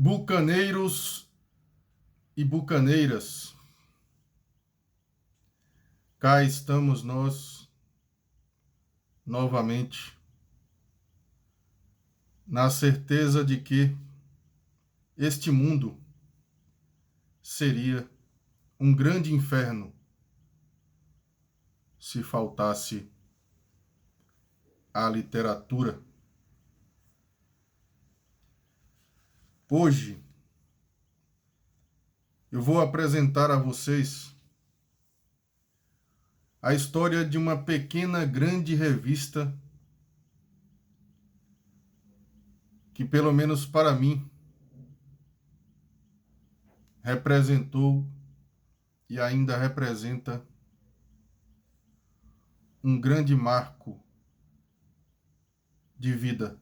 Bucaneiros e bucaneiras, cá estamos nós novamente, na certeza de que este mundo seria um grande inferno se faltasse a literatura. Hoje eu vou apresentar a vocês a história de uma pequena grande revista que, pelo menos para mim, representou e ainda representa um grande marco de vida,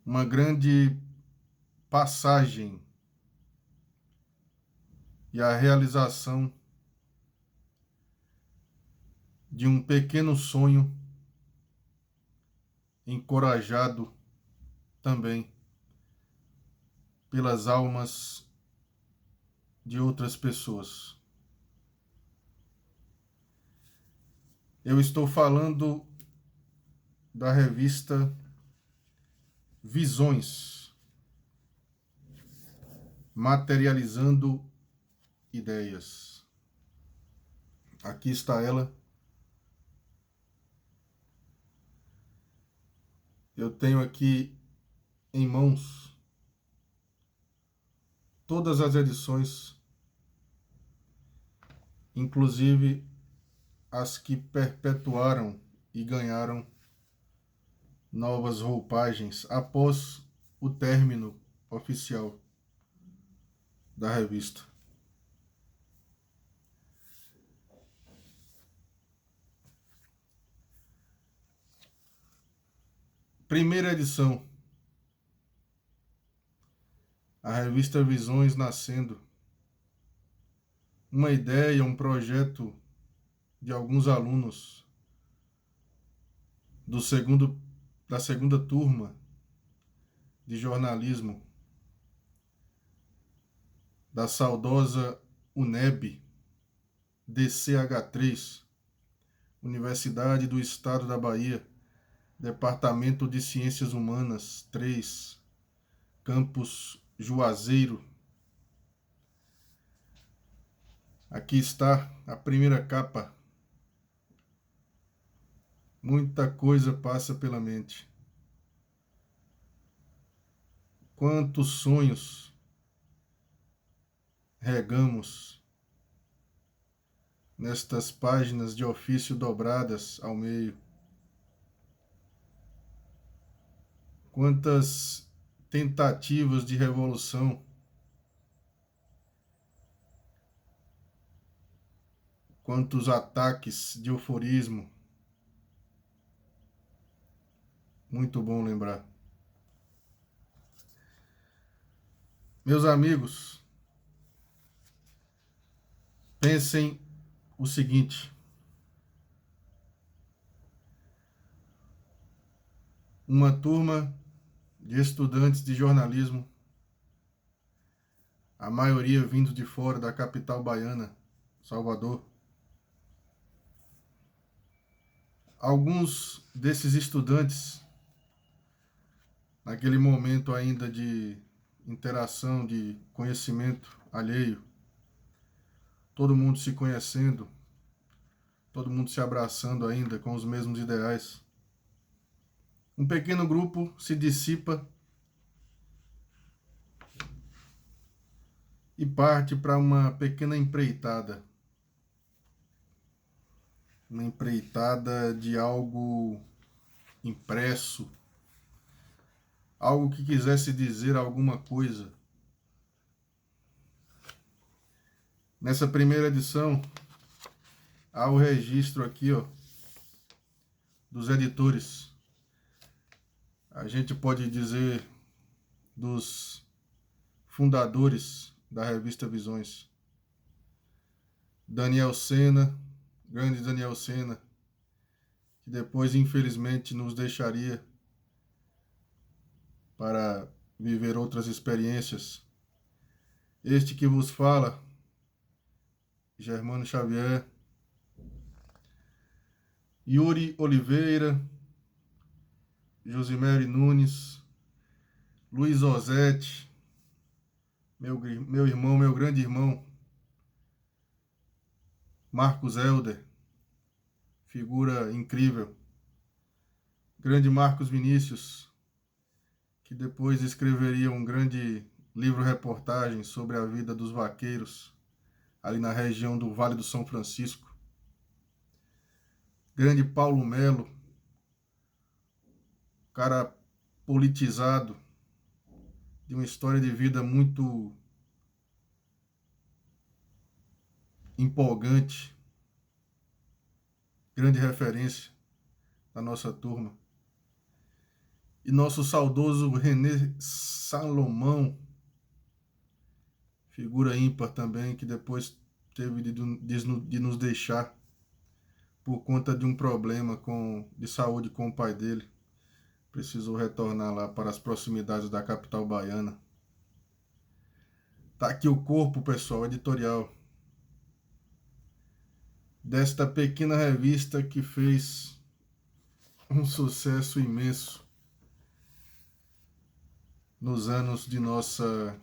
uma grande passagem e a realização de um pequeno sonho encorajado também pelas almas de outras pessoas. Eu estou falando da revista Visões, materializando ideias. Aqui está ela. Eu tenho aqui em mãos todas as edições, inclusive as que perpetuaram e ganharam novas roupagens após o término oficial da revista. Primeira edição. A revista Visões nascendo. Uma ideia, um projeto de alguns alunos da segunda turma de jornalismo da saudosa UNEB, DCH3, Universidade do Estado da Bahia, Departamento de Ciências Humanas 3, Campus Juazeiro. Aqui está a primeira capa. Muita coisa passa pela mente. Quantos sonhos regamos nestas páginas de ofício dobradas ao meio. Quantas tentativas de revolução, quantos ataques de euforismo. Muito bom lembrar. Meus amigos, pensem o seguinte: uma turma de estudantes de jornalismo, a maioria vindo de fora da capital baiana, Salvador. Alguns desses estudantes, naquele momento ainda de interação, de conhecimento alheio, todo mundo se conhecendo, todo mundo se abraçando ainda com os mesmos ideais. Um pequeno grupo se dissipa e parte para uma pequena empreitada. Uma empreitada de algo impresso, algo que quisesse dizer alguma coisa. Nessa primeira edição, há o registro aqui, dos editores. A gente pode dizer dos fundadores da revista Visões. Daniel Sena, grande Daniel Sena, que depois infelizmente nos deixaria para viver outras experiências. Este que vos fala, Germano Xavier, Yuri Oliveira, Josimere Nunes, Luiz Ozete, meu irmão, meu grande irmão, Marcos Helder, figura incrível, grande Marcos Vinícius, que depois escreveria um grande livro-reportagem sobre a vida dos vaqueiros, ali na região do Vale do São Francisco. Grande Paulo Melo, cara politizado, de uma história de vida muito empolgante, grande referência da nossa turma. E nosso saudoso René Salomão, figura ímpar também, que depois teve de nos deixar por conta de um problema de saúde com o pai dele. Precisou retornar lá para as proximidades da capital baiana. Tá aqui o corpo, pessoal, editorial desta pequena revista que fez um sucesso imenso nos anos de nossa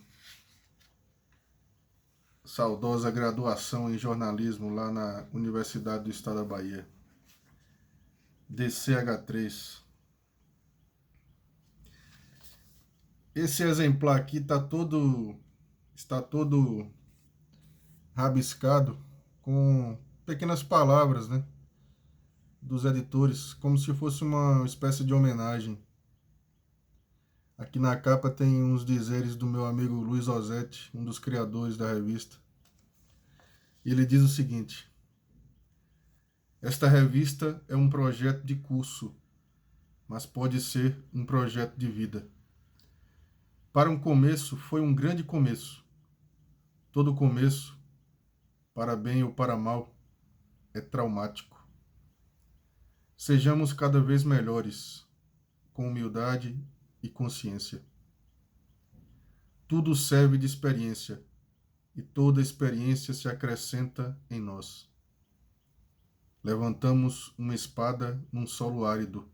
saudosa graduação em jornalismo lá na Universidade do Estado da Bahia, DCH3. Esse exemplar aqui está todo rabiscado com pequenas palavras, né, dos editores, como se fosse uma espécie de homenagem. Aqui na capa tem uns dizeres do meu amigo Luiz Ozete, um dos criadores da revista. E ele diz o seguinte: esta revista é um projeto de curso, mas pode ser um projeto de vida. Para um começo, foi um grande começo. Todo começo, para bem ou para mal, é traumático. Sejamos cada vez melhores, com humildade e consciência. Tudo serve de experiência, e toda experiência se acrescenta em nós. Levantamos uma espada num solo árido,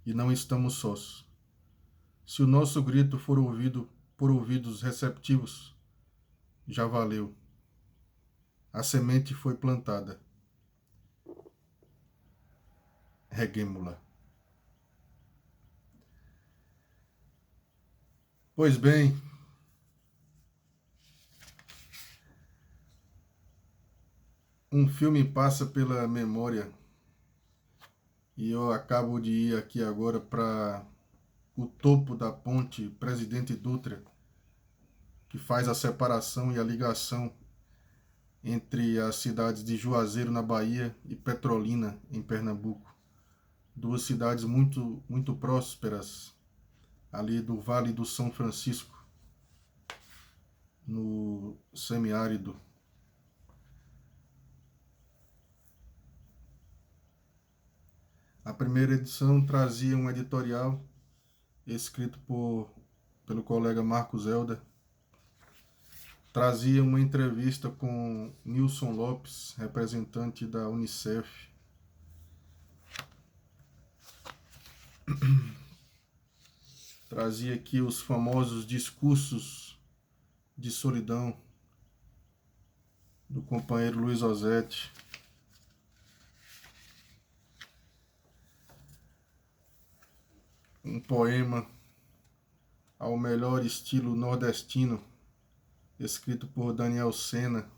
e não estamos sós. Se o nosso grito for ouvido por ouvidos receptivos, já valeu. A semente foi plantada. Reguemo-la. Pois bem, um filme passa pela memória e eu acabo de ir aqui agora para o topo da ponte Presidente Dutra, que faz a separação e a ligação entre as cidades de Juazeiro, na Bahia, e Petrolina, em Pernambuco. Duas cidades muito prósperas, ali do Vale do São Francisco, no semiárido. A primeira edição trazia um editorial escrito pelo colega Marcos Helder. Trazia uma entrevista com Nilson Lopes, representante da Unicef. Trazia aqui os famosos discursos de solidão do companheiro Luiz Ozete. Um poema ao melhor estilo nordestino, escrito por Daniel Sena.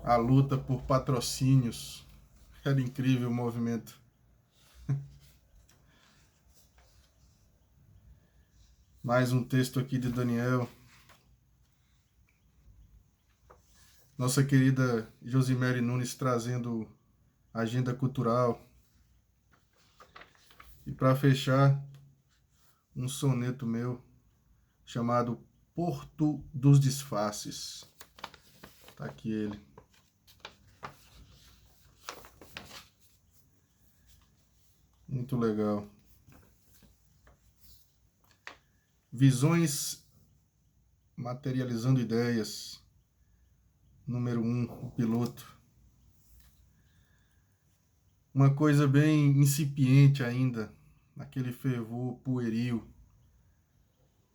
A luta por patrocínios. Era incrível o movimento. Mais um texto aqui de Daniel. Nossa querida Josimere Nunes trazendo agenda cultural. E para fechar, um soneto meu chamado Porto dos Disfarces. Tá aqui ele. Muito legal. Visões materializando ideias. Número 1, o piloto. Uma coisa bem incipiente ainda, aquele fervor pueril,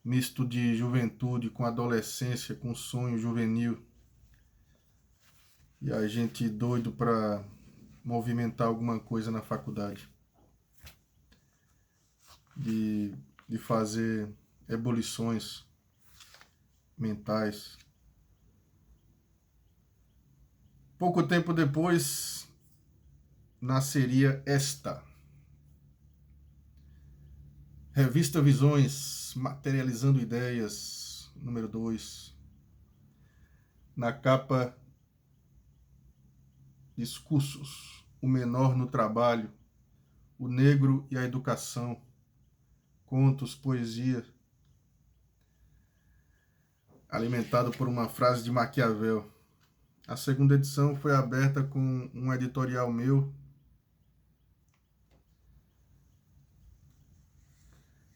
misto de juventude com adolescência, com sonho juvenil. E a gente doido para movimentar alguma coisa na faculdade. De fazer ebulições mentais. Pouco tempo depois, nasceria esta Revista Visões, materializando ideias, número 2. Na capa, discursos, o menor no trabalho, o negro e a educação, contos, poesia, alimentado por uma frase de Maquiavel. A segunda edição foi aberta com um editorial meu.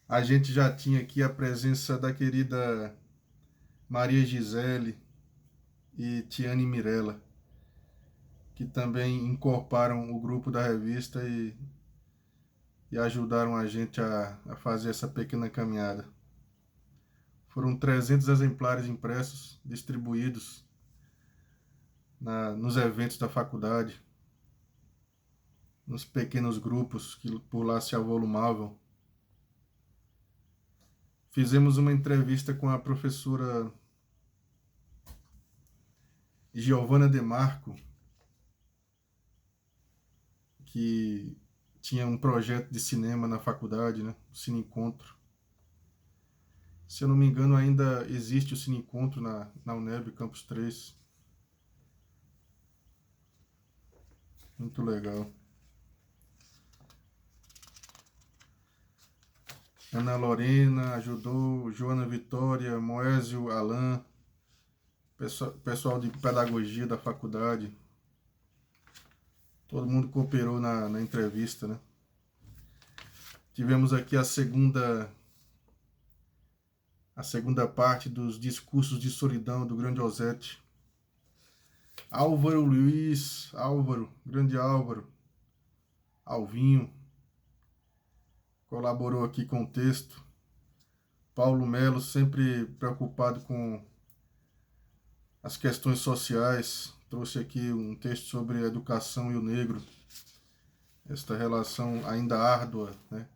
A gente já tinha aqui a presença da querida Maria Gisele e Tiane Mirella, que também incorporaram o grupo da revista e ajudaram a gente a fazer essa pequena caminhada. Foram 300 exemplares impressos, distribuídos nos eventos da faculdade, nos pequenos grupos que por lá se avolumavam. Fizemos uma entrevista com a professora Giovana De Marco, que tinha um projeto de cinema na faculdade, né? O Cine Encontro. Se eu não me engano, ainda existe o Cine Encontro na UNEB, Campus 3. Muito legal. Ana Lorena ajudou, Joana Vitória, Moésio, Alain, pessoal de pedagogia da faculdade. Todo mundo cooperou na entrevista, né? Tivemos aqui a segunda parte dos discursos de solidão do grande Ozette. Álvaro Luiz, grande Álvaro, Alvinho, colaborou aqui com o texto. Paulo Melo, sempre preocupado com as questões sociais, trouxe aqui um texto sobre a educação e o negro, esta relação ainda árdua, né,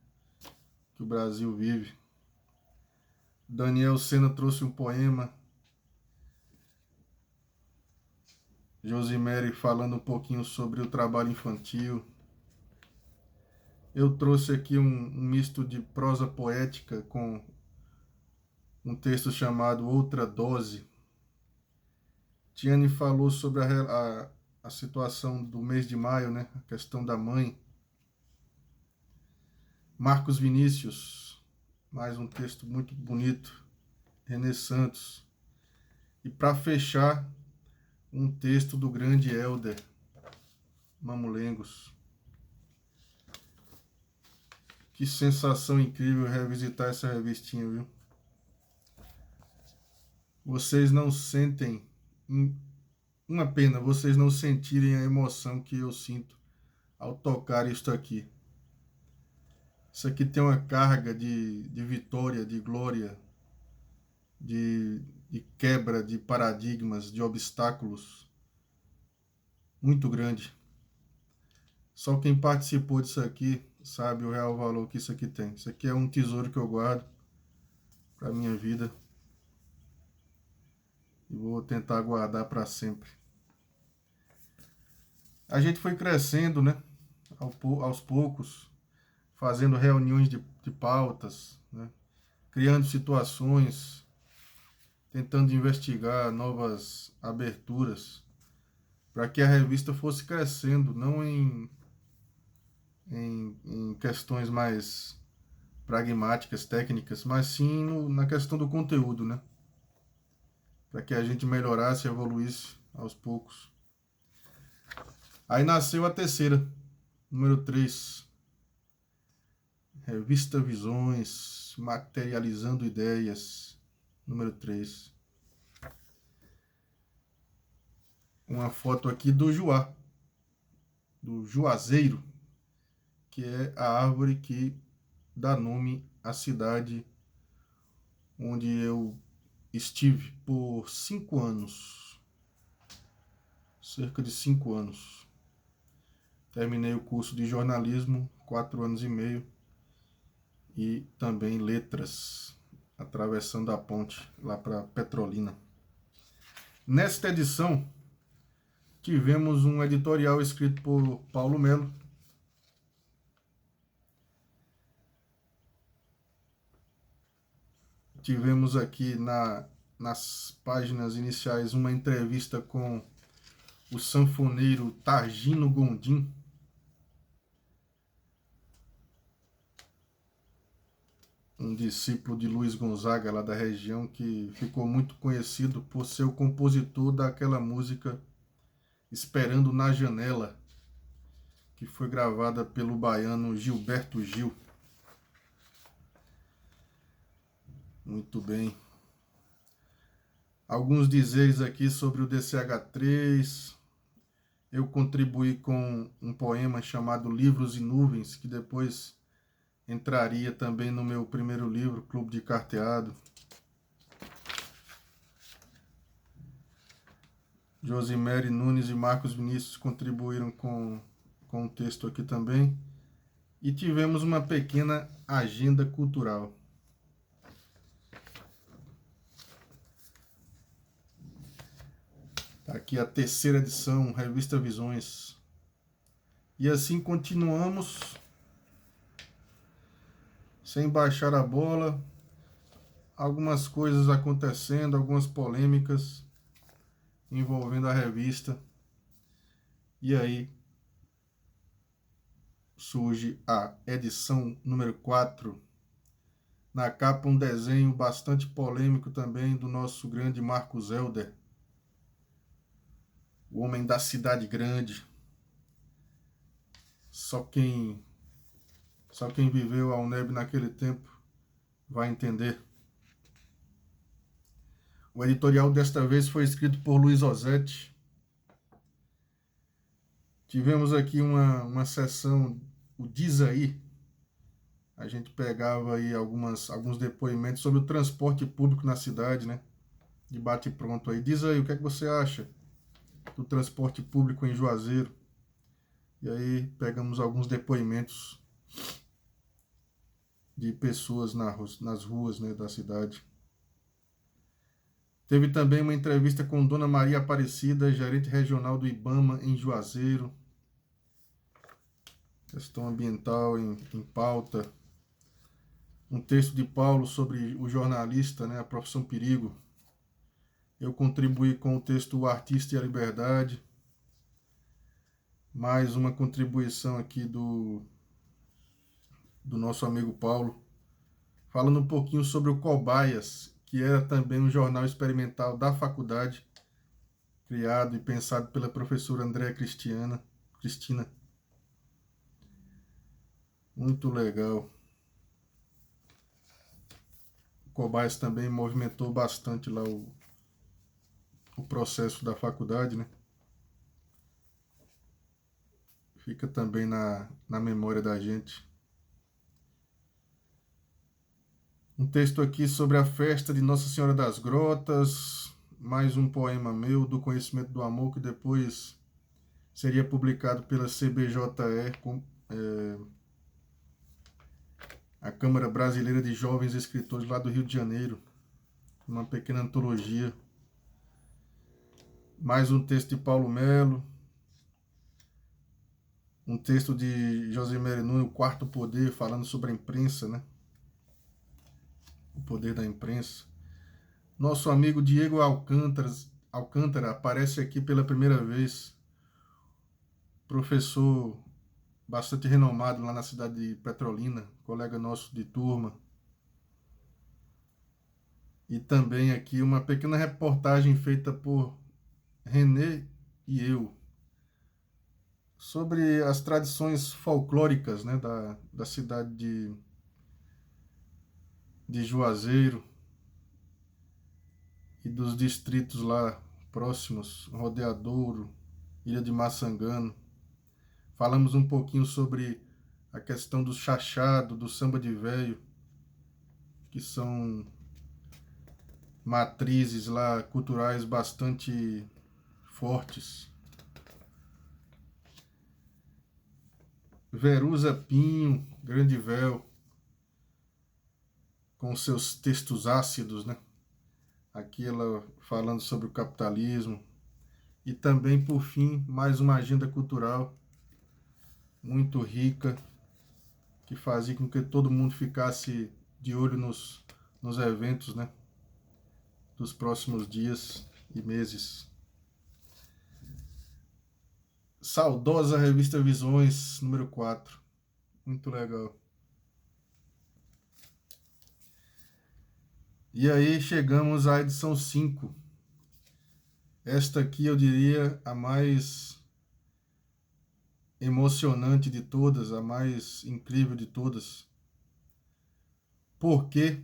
que o Brasil vive. Daniel Sena trouxe um poema. Josimere falando um pouquinho sobre o trabalho infantil. Eu trouxe aqui um misto de prosa poética com um texto chamado Outra Dose. Tiane falou sobre a situação do mês de maio, né? A questão da mãe. Marcos Vinícius, mais um texto muito bonito. René Santos. E para fechar, um texto do grande Helder Mamulengos. Que sensação incrível revisitar essa revistinha, viu? Vocês não sentem, uma pena vocês não sentirem a emoção que eu sinto ao tocar isto aqui. Isso aqui tem uma carga de vitória, de glória, de quebra de paradigmas, de obstáculos muito grande. Só quem participou disso aqui sabe o real valor que isso aqui tem. Isso aqui é um tesouro que eu guardo para a minha vida e vou tentar guardar para sempre. A gente foi crescendo, né, aos poucos, fazendo reuniões de pautas, né, criando situações, tentando investigar novas aberturas para que a revista fosse crescendo, não em questões mais pragmáticas, técnicas, mas sim na questão do conteúdo, né? Para que a gente melhorasse e evoluísse aos poucos. Aí nasceu a terceira, número 3. Revista Visões, Materializando Ideias, número 3. Uma foto aqui do Juá, do Juazeiro, que é a árvore que dá nome à cidade onde eu estive por 5 anos, cerca de 5 anos. Terminei o curso de jornalismo, 4 anos e meio, e também letras, atravessando a ponte lá para Petrolina. Nesta edição, tivemos um editorial escrito por Paulo Melo. Tivemos aqui nas páginas iniciais uma entrevista com o sanfoneiro Targino Gondim. Um discípulo de Luiz Gonzaga, lá da região, que ficou muito conhecido por ser o compositor daquela música Esperando na Janela, que foi gravada pelo baiano Gilberto Gil. Muito bem. Alguns dizeres aqui sobre o DCH3. Eu contribuí com um poema chamado Livros e Nuvens, que depois entraria também no meu primeiro livro, Clube de Carteado. Josimere Nunes e Marcos Vinícius contribuíram com o texto aqui também. E tivemos uma pequena agenda cultural. Tá aqui a 3ª edição, Revista Visões. E assim continuamos, sem baixar a bola. Algumas coisas acontecendo, algumas polêmicas envolvendo a revista. E aí surge a edição número 4. Na capa um desenho bastante polêmico também do nosso grande Marcos Helder, o homem da cidade grande. Só quem viveu a UNEB naquele tempo vai entender. O editorial desta vez foi escrito por Luiz Osetti. Tivemos aqui uma sessão, o Diz Aí. A gente pegava aí alguns depoimentos sobre o transporte público na cidade, né? De bate pronto aí. Diz aí, o que é que você acha do transporte público em Juazeiro? E aí pegamos alguns depoimentos de pessoas nas ruas, né, da cidade. Teve também uma entrevista com Dona Maria Aparecida, gerente regional do IBAMA em Juazeiro. Questão ambiental em pauta. Um texto de Paulo sobre o jornalista, né, a profissão perigo. Eu contribuí com o texto O Artista e a Liberdade. Mais uma contribuição aqui do nosso amigo Paulo, falando um pouquinho sobre o Cobaias, que era também um jornal experimental da faculdade, criado e pensado pela professora Andréa Cristina. Muito legal. O Cobaias também movimentou bastante lá o processo da faculdade, né? Fica também na memória da gente. Um texto aqui sobre a festa de Nossa Senhora das Grotas, mais um poema meu, Do Conhecimento do Amor, que depois seria publicado pela CBJE, a Câmara Brasileira de Jovens Escritores lá do Rio de Janeiro, uma pequena antologia. Mais um texto de Paulo Melo, um texto de Josimere Nunes, O Quarto Poder, falando sobre a imprensa, né? O poder da imprensa. Nosso amigo Diego Alcântara aparece aqui pela primeira vez, professor bastante renomado lá na cidade de Petrolina, colega nosso de turma. E também aqui uma pequena reportagem feita por René e eu, sobre as tradições folclóricas, né, da cidade de Juazeiro e dos distritos lá próximos, Rodeadouro, Ilha de Maçangano. Falamos um pouquinho sobre a questão do chachado, do samba de véio, que são matrizes lá culturais bastante fortes. Veruza Pinho, Grande Véu, com seus textos ácidos, né? Aqui ela falando sobre o capitalismo. E também, por fim, mais uma agenda cultural muito rica, que fazia com que todo mundo ficasse de olho nos eventos, né, dos próximos dias e meses. Saudosa revista Visões, número 4. Muito legal. E aí chegamos à edição 5. Esta aqui eu diria a mais emocionante de todas, a mais incrível de todas. Porque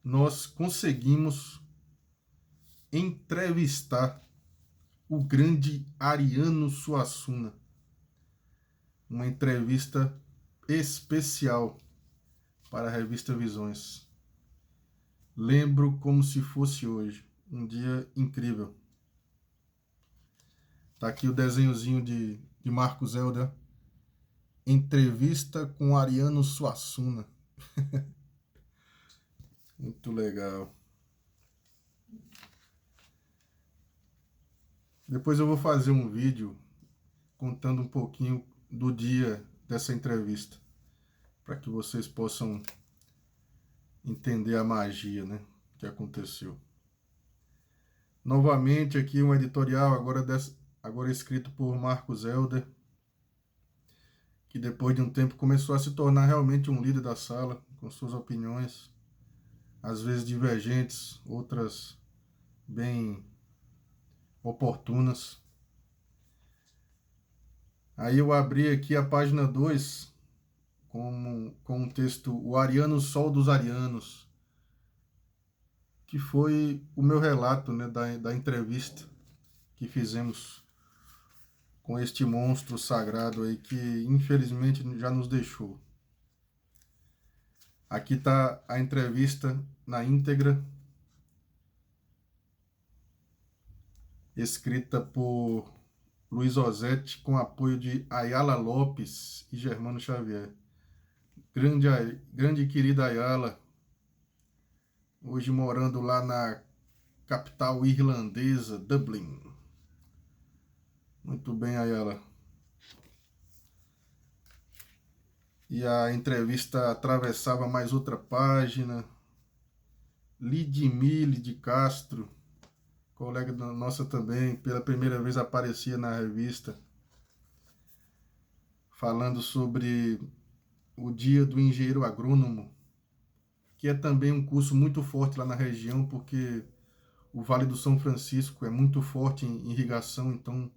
nós conseguimos entrevistar o grande Ariano Suassuna. Uma entrevista especial para a revista Visões. Lembro como se fosse hoje. Um dia incrível. Tá aqui o desenhozinho de Marcos Helder. Entrevista com Ariano Suassuna. Muito legal. Depois eu vou fazer um vídeo contando um pouquinho do dia dessa entrevista, para que vocês possam entender a magia, né, que aconteceu. Novamente aqui um editorial, agora escrito por Marcos Helder, que depois de um tempo começou a se tornar realmente um líder da sala, com suas opiniões, às vezes divergentes, outras bem oportunas. Aí eu abri aqui a página 2 com um texto, O Ariano Sol dos Arianos, que foi o meu relato, né, da entrevista que fizemos com este monstro sagrado aí que infelizmente já nos deixou. Aqui está a entrevista na íntegra, escrita por Luiz Osetti, com apoio de Ayala Lopes e Germano Xavier. Grande e querida Ayala, hoje morando lá na capital irlandesa, Dublin. Muito bem, Ayala. E a entrevista atravessava mais outra página. Lidmile de Castro, colega nossa também, pela primeira vez aparecia na revista, falando sobre o Dia do Engenheiro Agrônomo, que é também um curso muito forte lá na região, porque o Vale do São Francisco é muito forte em irrigação, então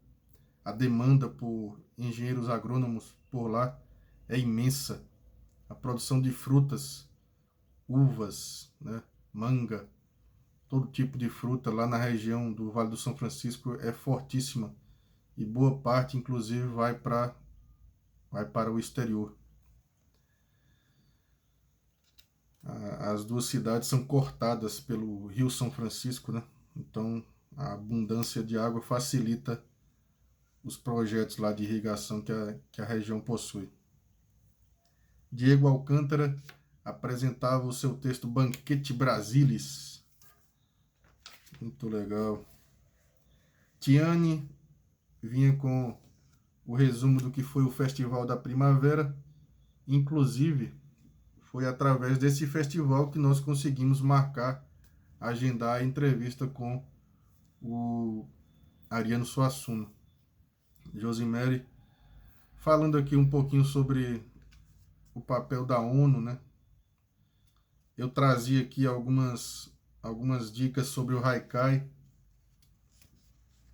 a demanda por engenheiros agrônomos por lá é imensa. A produção de frutas, uvas, né, manga, todo tipo de fruta lá na região do Vale do São Francisco é fortíssima e boa parte, inclusive, vai para o exterior. As duas cidades são cortadas pelo Rio São Francisco, né? Então a abundância de água facilita os projetos lá de irrigação que a região possui. Diego Alcântara apresentava o seu texto Banquete Brasilis. Muito legal. Tiane vinha com o resumo do que foi o Festival da Primavera. Inclusive, foi através desse festival que nós conseguimos agendar a entrevista com o Ariano Suassuna. Josimere, falando aqui um pouquinho sobre o papel da ONU, né? Eu trazia aqui algumas dicas sobre o Haikai,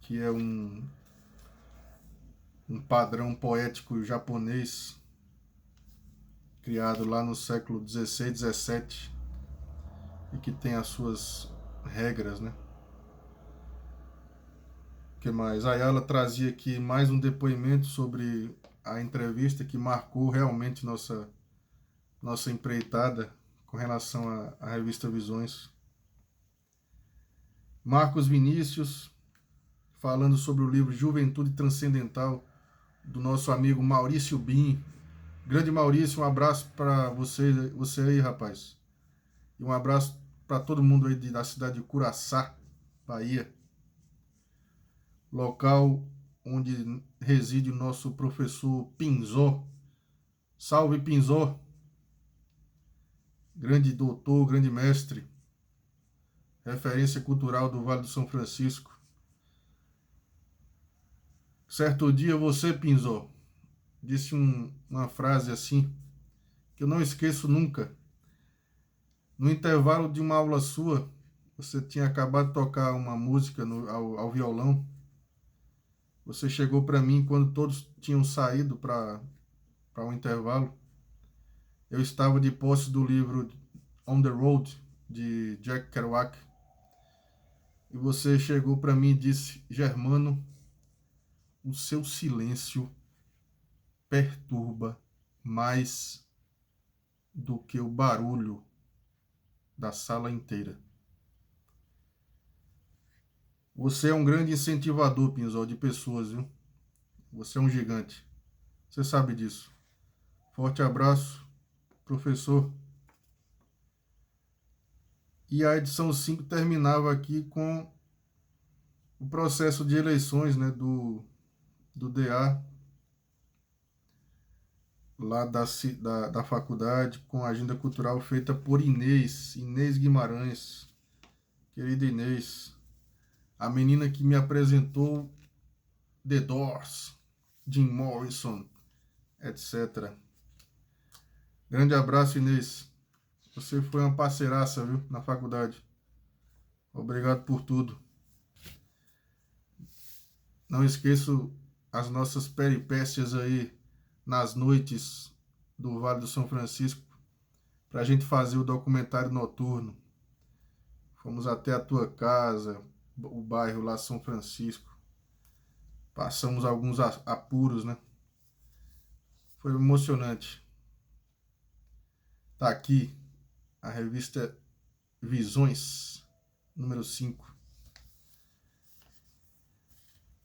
que é um padrão poético japonês criado lá no século XVI, XVII, e que tem as suas regras, né? O que mais? A Ayala trazia aqui mais um depoimento sobre a entrevista que marcou realmente nossa empreitada com relação à revista Visões. Marcos Vinícius, falando sobre o livro Juventude Transcendental, do nosso amigo Maurício Bin. Grande Maurício, um abraço para você aí, rapaz. E um abraço para todo mundo aí da cidade de Curaçá, Bahia. Local onde reside o nosso professor Pinzó. Salve, Pinzó! Grande doutor, grande mestre, referência cultural do Vale do São Francisco. Certo dia você, Pinzó, disse uma frase assim, que eu não esqueço nunca. No intervalo de uma aula sua, você tinha acabado de tocar uma música ao violão. Você chegou para mim quando todos tinham saído para um intervalo. Eu estava de posse do livro On the Road, de Jack Kerouac. E você chegou para mim e disse: Germano, o seu silêncio perturba mais do que o barulho da sala inteira. Você é um grande incentivador, Pinzol, de pessoas, viu? Você é um gigante. Você sabe disso. Forte abraço, professor. E a edição 5 terminava aqui com o processo de eleições, né, do DA, lá da faculdade, com a agenda cultural feita por Inês Guimarães. Querida Inês, a menina que me apresentou The Doors, Jim Morrison, etc. Grande abraço, Inês. Você foi uma parceiraça, viu, na faculdade. Obrigado por tudo. Não esqueço as nossas peripécias aí nas noites do Vale do São Francisco para a gente fazer o documentário noturno. Fomos até a tua casa, o bairro lá São Francisco. Passamos alguns apuros, né? Foi emocionante. Tá aqui a revista Visões, número 5.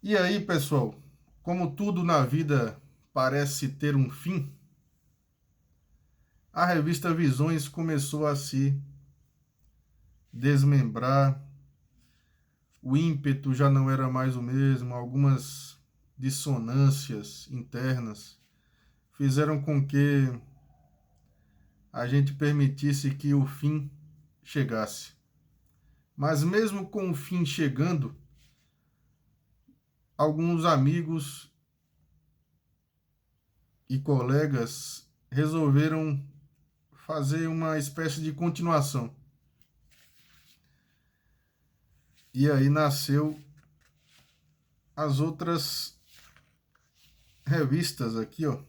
E aí, pessoal, como tudo na vida parece ter um fim, a revista Visões começou a se desmembrar, o ímpeto já não era mais o mesmo, algumas dissonâncias internas fizeram com que a gente permitisse que o fim chegasse. Mas mesmo com o fim chegando, alguns amigos e colegas resolveram fazer uma espécie de continuação. E aí nasceu as outras revistas aqui, ó.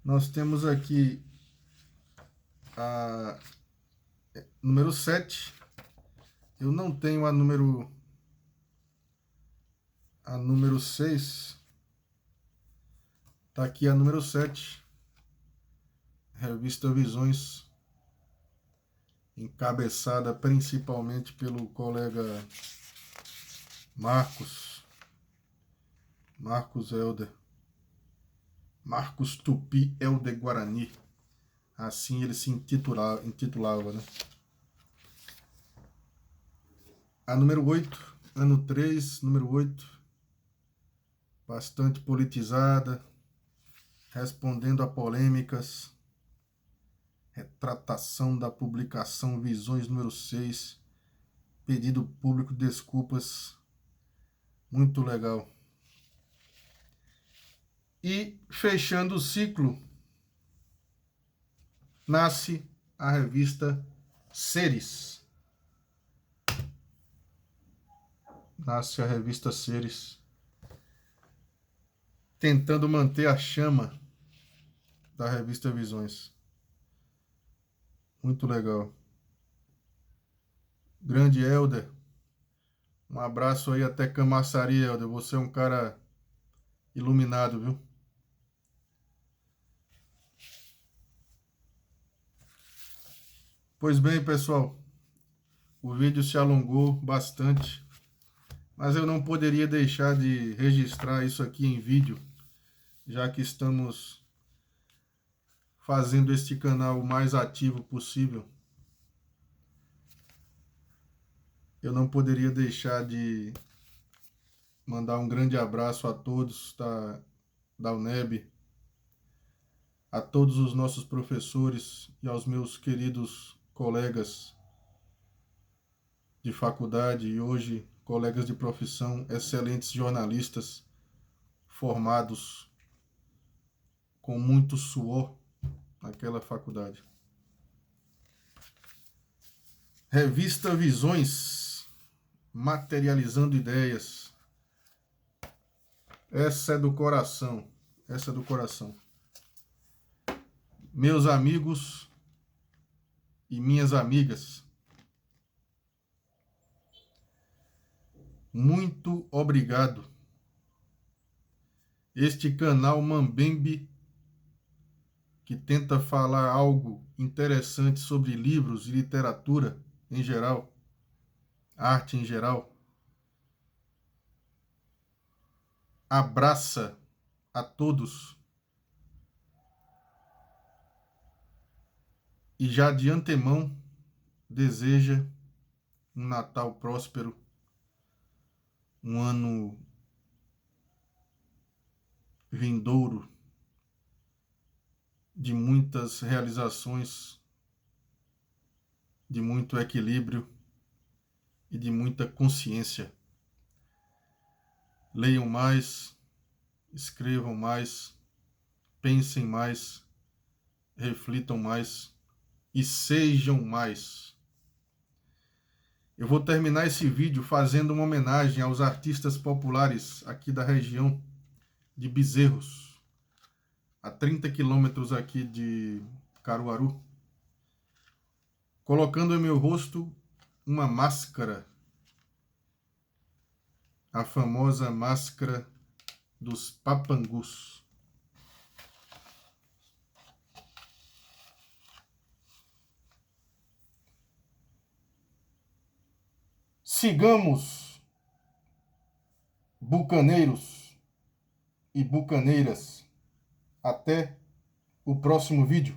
Nós temos aqui a número 7. Eu não tenho a número 6. Tá aqui a número 7. Revista Visões, encabeçada principalmente pelo colega Marcos Helder. Marcos Tupi Helder Guarani. Assim ele se intitulava, né? A número 8, ano 3, número 8, bastante politizada, respondendo a polêmicas, retratação da publicação Visões número 6, pedido público de desculpas, muito legal. E fechando o ciclo, nasce a revista Seres. Nasce a revista Seres, tentando manter a chama da revista Visões. Muito legal. Grande Helder. Um abraço aí até Camaçari, Helder. Você é um cara iluminado, viu? Pois bem, pessoal, o vídeo se alongou bastante, mas eu não poderia deixar de registrar isso aqui em vídeo, já que estamos fazendo este canal o mais ativo possível. Eu não poderia deixar de mandar um grande abraço a todos da UNEB, a todos os nossos professores e aos meus queridos colegas de faculdade e hoje colegas de profissão, excelentes jornalistas formados com muito suor naquela faculdade. Revista Visões, materializando ideias. Essa é do coração, essa é do coração. Meus amigos e minhas amigas, muito obrigado. Este canal Mambembe, que tenta falar algo interessante sobre livros e literatura em geral, arte em geral, abraça a todos e já de antemão deseja um Natal próspero, um ano vindouro de muitas realizações, de muito equilíbrio e de muita consciência. Leiam mais, escrevam mais, pensem mais, reflitam mais e sejam mais. Eu vou terminar esse vídeo fazendo uma homenagem aos artistas populares aqui da região de Bezerros, a 30 quilômetros aqui de Caruaru, colocando em meu rosto uma máscara, a famosa máscara dos papangus. Sigamos, bucaneiros e bucaneiras. Até o próximo vídeo.